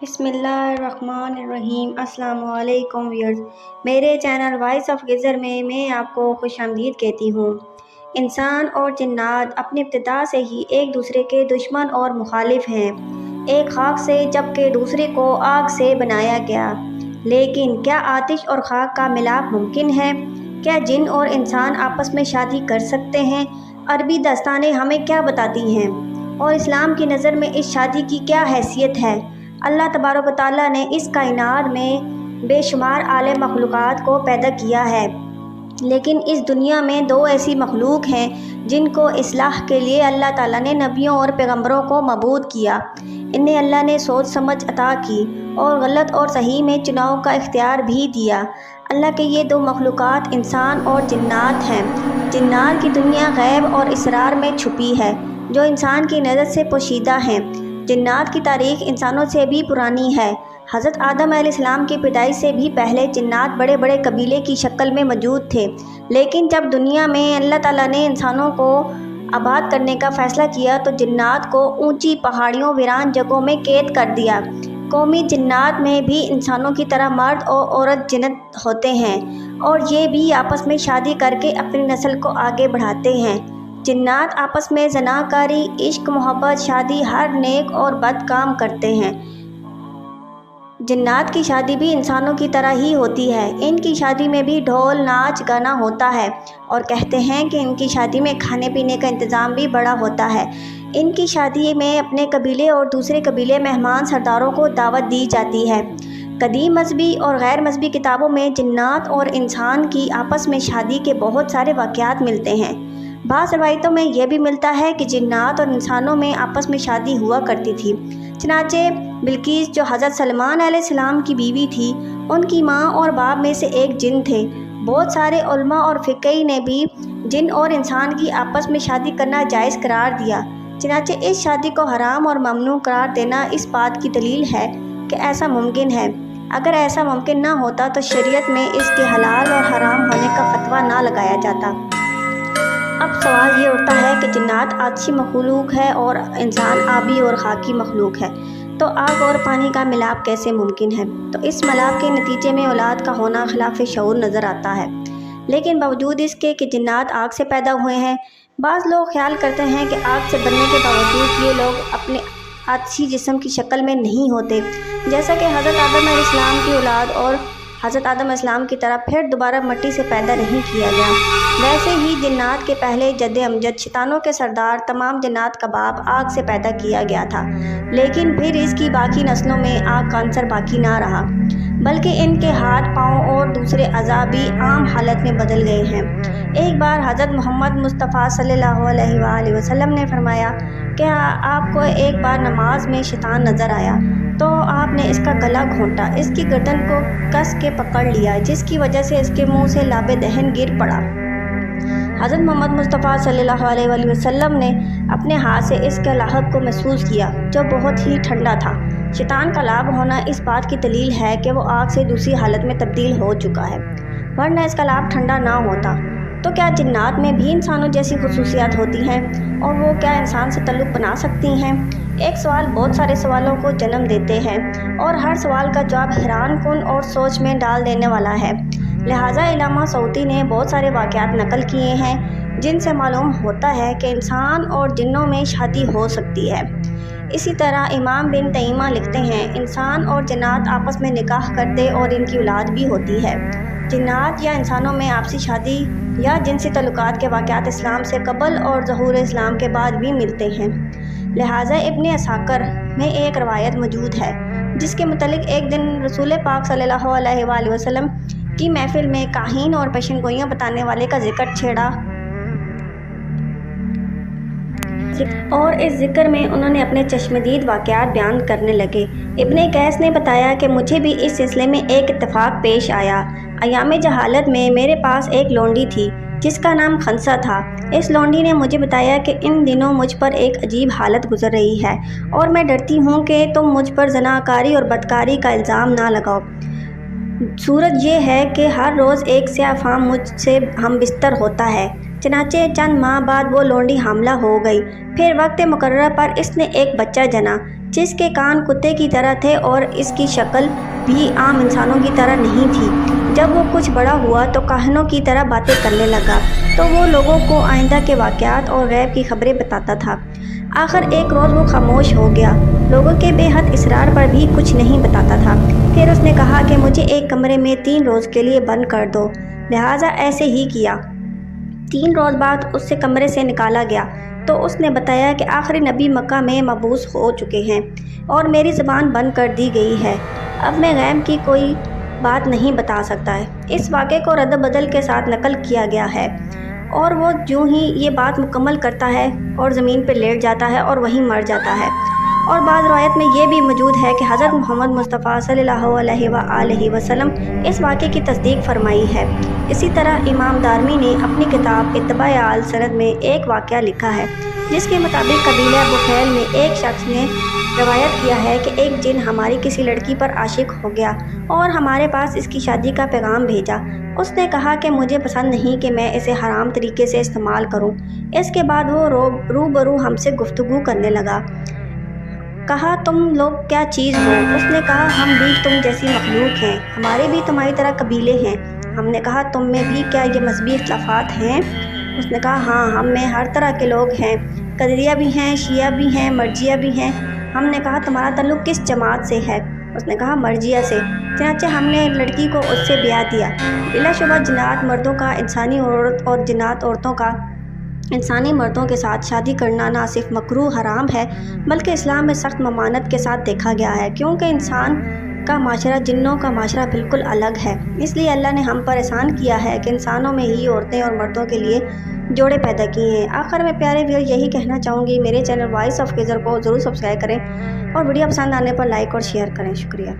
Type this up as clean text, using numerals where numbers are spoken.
بسم اللہ الرحمن الرحیم۔ السلام علیکم ویئرز، میرے چینل وائس آف گزر میں آپ کو خوش آمدید کہتی ہوں۔ انسان اور جنات اپنی ابتدا سے ہی ایک دوسرے کے دشمن اور مخالف ہیں، ایک خاک سے جبکہ دوسرے کو آگ سے بنایا گیا۔ لیکن کیا آتش اور خاک کا ملاپ ممکن ہے؟ کیا جن اور انسان آپس میں شادی کر سکتے ہیں؟ عربی داستانیں ہمیں کیا بتاتی ہیں؟ اور اسلام کی نظر میں اس شادی کی کیا حیثیت ہے؟ اللہ تبارک و تعالیٰ نے اس کائنات میں بے شمار اعلی مخلوقات کو پیدا کیا ہے، لیکن اس دنیا میں دو ایسی مخلوق ہیں جن کو اصلاح کے لیے اللہ تعالیٰ نے نبیوں اور پیغمبروں کو مبعوث کیا۔ انہیں اللہ نے سوچ سمجھ عطا کی اور غلط اور صحیح میں چناؤ کا اختیار بھی دیا۔ اللہ کے یہ دو مخلوقات انسان اور جنات ہیں۔ جنات کی دنیا غیب اور اسرار میں چھپی ہے، جو انسان کی نظر سے پوشیدہ ہیں۔ جنات کی تاریخ انسانوں سے بھی پرانی ہے۔ حضرت آدم علیہ السلام کی پیدائش سے بھی پہلے جنات بڑے بڑے قبیلے کی شکل میں موجود تھے، لیکن جب دنیا میں اللہ تعالیٰ نے انسانوں کو آباد کرنے کا فیصلہ کیا تو جنات کو اونچی پہاڑیوں ویران جگہوں میں قید کر دیا۔ قومی جنات میں بھی انسانوں کی طرح مرد اور عورت جنت ہوتے ہیں، اور یہ بھی آپس میں شادی کر کے اپنی نسل کو آگے بڑھاتے ہیں۔ جنات آپس میں زناکاری، عشق، محبت، شادی، ہر نیک اور بد کام کرتے ہیں۔ جنات کی شادی بھی انسانوں کی طرح ہی ہوتی ہے۔ ان کی شادی میں بھی ڈھول، ناچ گانا ہوتا ہے، اور کہتے ہیں کہ ان کی شادی میں کھانے پینے کا انتظام بھی بڑا ہوتا ہے۔ ان کی شادی میں اپنے قبیلے اور دوسرے قبیلے مہمان سرداروں کو دعوت دی جاتی ہے۔ قدیم مذہبی اور غیر مذہبی کتابوں میں جنات اور انسان کی آپس میں شادی کے بہت سارے واقعات ملتے ہیں۔ بعض روایتوں میں یہ بھی ملتا ہے کہ جنات اور انسانوں میں آپس میں شادی ہوا کرتی تھی۔ چنانچہ بلقیس جو حضرت سلیمان علیہ السلام کی بیوی تھی، ان کی ماں اور باپ میں سے ایک جن تھے۔ بہت سارے علماء اور فقیہ نے بھی جن اور انسان کی آپس میں شادی کرنا جائز قرار دیا۔ چنانچہ اس شادی کو حرام اور ممنوع قرار دینا اس بات کی دلیل ہے کہ ایسا ممکن ہے۔ اگر ایسا ممکن نہ ہوتا تو شریعت میں اس کے حلال اور حرام ہونے کا فتویٰ نہ لگایا جاتا۔ اب سوال یہ اٹھتا ہے کہ جنات آتشی مخلوق ہے اور انسان آبی اور خاکی مخلوق ہے، تو آگ اور پانی کا ملاپ کیسے ممکن ہے؟ تو اس ملاپ کے نتیجے میں اولاد کا ہونا خلاف شعور نظر آتا ہے۔ لیکن باوجود اس کے کہ جنات آگ سے پیدا ہوئے ہیں، بعض لوگ خیال کرتے ہیں کہ آگ سے بننے کے باوجود یہ لوگ اپنے آتشی جسم کی شکل میں نہیں ہوتے، جیسا کہ حضرت آدم علیہ السلام کی اولاد اور حضرت آدم علیہ السلام کی طرح پھر دوبارہ مٹی سے پیدا نہیں کیا گیا۔ ویسے ہی جنات کے پہلے جد امجد، شیطانوں کے سردار، تمام جنات کا باپ آگ سے پیدا کیا گیا تھا، لیکن پھر اس کی باقی نسلوں میں آگ کا عنصر باقی نہ رہا، بلکہ ان کے ہاتھ، پاؤں اور دوسرے اعضاء بھی عام حالت میں بدل گئے ہیں۔ ایک بار حضرت محمد مصطفیٰ صلی اللہ علیہ وآلہ وسلم نے فرمایا کہ آپ کو ایک بار نماز میں شیطان نظر آیا تو آپ نے اس کا گلا گھونٹا، اس کی گردن کو کس کے پکڑ لیا، جس کی وجہ سے اس کے منہ سے لعاب دہن گر پڑا۔ حضرت محمد مصطفیٰ صلی اللہ علیہ وآلہ وسلم نے اپنے ہاتھ سے اس کے لہب کو محسوس کیا جو بہت ہی ٹھنڈا تھا۔ شیطان کا لعاب ہونا اس بات کی دلیل ہے کہ وہ آگ سے دوسری حالت میں تبدیل ہو چکا ہے، ورنہ اس کا لعاب ٹھنڈا نہ ہوتا۔ تو کیا جنات میں بھی انسانوں جیسی خصوصیات ہوتی ہیں، اور وہ کیا انسان سے تعلق بنا سکتی ہیں؟ ایک سوال بہت سارے سوالوں کو جنم دیتے ہیں، اور ہر سوال کا جواب حیران کن اور سوچ میں ڈال دینے والا ہے۔ لہٰذا علامہ سعودی نے بہت سارے واقعات نقل کیے ہیں جن سے معلوم ہوتا ہے کہ انسان اور جنوں میں شادی ہو سکتی ہے۔ اسی طرح امام بن تیمیہ لکھتے ہیں، انسان اور جنات آپس میں نکاح کرتے اور ان کی اولاد بھی ہوتی ہے۔ جنات یا انسانوں میں آپسی شادی یا جنسی تعلقات کے واقعات اسلام سے قبل اور ظہور اسلام کے بعد بھی ملتے ہیں۔ لہٰذا ابن عساکر میں ایک روایت موجود ہے جس کے متعلق ایک دن رسول پاک صلی اللہ علیہ وآلہ وسلم کی محفل میں کاہن اور پیشن گوئیاں بتانے والے کا ذکر چھیڑا، اور اس ذکر میں انہوں نے اپنے چشمدید واقعات بیان کرنے لگے۔ ابن قیس نے بتایا کہ مجھے بھی اس سلسلے میں ایک اتفاق پیش آیا۔ ایام جہالت میں میرے پاس ایک لونڈی تھی جس کا نام خنسا تھا۔ اس لونڈی نے مجھے بتایا کہ ان دنوں مجھ پر ایک عجیب حالت گزر رہی ہے، اور میں ڈرتی ہوں کہ تم مجھ پر زناکاری اور بدکاری کا الزام نہ لگاؤ۔ صورت یہ ہے کہ ہر روز ایک سیاہ فام مجھ سے ہم بستر ہوتا ہے۔ چنانچہ چند ماہ بعد وہ لونڈی حاملہ ہو گئی۔ پھر وقت مقررہ پر اس نے ایک بچہ جنا۔ جس کے کان کتے کی طرح تھے اور اس کی شکل بھی عام انسانوں کی طرح نہیں تھی۔ جب وہ کچھ بڑا ہوا تو کاہنوں کی طرح باتیں کرنے لگا، تو وہ لوگوں کو آئندہ کے واقعات اور غیب کی خبریں بتاتا تھا۔ آخر ایک روز وہ خاموش ہو گیا، لوگوں کے بے حد اصرار پر بھی کچھ نہیں بتاتا تھا۔ پھر اس نے کہا کہ مجھے ایک کمرے میں 3 روز کے لیے بند کر دو۔ لہٰذا ایسے ہی کیا۔ 3 روز بعد اس سے کمرے سے نکالا گیا تو اس نے بتایا کہ آخری نبی مکہ میں مبعوث ہو چکے ہیں اور میری زبان بند کر دی گئی ہے، اب میں غیب کی کوئی بات نہیں بتا سکتا ہے۔ اس واقعے کو رد و بدل کے ساتھ نقل کیا گیا ہے، اور وہ جو ہی یہ بات مکمل کرتا ہے اور زمین پہ لیٹ جاتا ہے اور وہیں مر جاتا ہے۔ اور بعض روایت میں یہ بھی موجود ہے کہ حضرت محمد مصطفیٰ صلی اللہ علیہ وآلہ وسلم اس واقعے کی تصدیق فرمائی ہے۔ اسی طرح امام دارمی نے اپنی کتاب اتباع آل سند میں ایک واقعہ لکھا ہے، جس کے مطابق قبیلہ بخیل میں ایک شخص نے روایت کیا ہے کہ ایک جن ہماری کسی لڑکی پر عاشق ہو گیا اور ہمارے پاس اس کی شادی کا پیغام بھیجا۔ اس نے کہا کہ مجھے پسند نہیں کہ میں اسے حرام طریقے سے استعمال کروں۔ اس کے بعد وہ روبرو ہم سے گفتگو کرنے لگا۔ کہا تم لوگ کیا چیز ہو؟ اس نے کہا ہم بھی تم جیسی مخلوق ہیں، ہمارے بھی تمہاری طرح قبیلے ہیں۔ ہم نے کہا تم میں بھی کیا یہ مذہبی اختلافات ہیں؟ اس نے کہا ہاں، ہم میں ہر طرح کے لوگ ہیں، قدریہ بھی ہیں، شیعہ بھی ہیں، مرجیہ بھی ہیں۔ ہم نے کہا تمہارا تعلق کس جماعت سے ہے؟ اس نے کہا مرجیہ سے۔ چنانچہ ہم نے لڑکی کو اس سے بیاہ دیا۔ بلا شبہ جنات مردوں کا انسانی عورت اور جنات عورتوں کا انسانی مردوں کے ساتھ شادی کرنا نہ صرف مکروہ حرام ہے، بلکہ اسلام میں سخت ممانعت کے ساتھ دیکھا گیا ہے، کیونکہ انسان کا معاشرہ جنوں کا معاشرہ بالکل الگ ہے۔ اس لیے اللہ نے ہم پر احسان کیا ہے کہ انسانوں میں ہی عورتیں اور مردوں کے لیے جوڑے پیدا کیے ہیں۔ آخر میں پیارے ویور یہی کہنا چاہوں گی، میرے چینل وائس آف خضر کو ضرور سبسکرائب کریں اور ویڈیو پسند آنے پر لائک اور شیئر کریں۔ شکریہ۔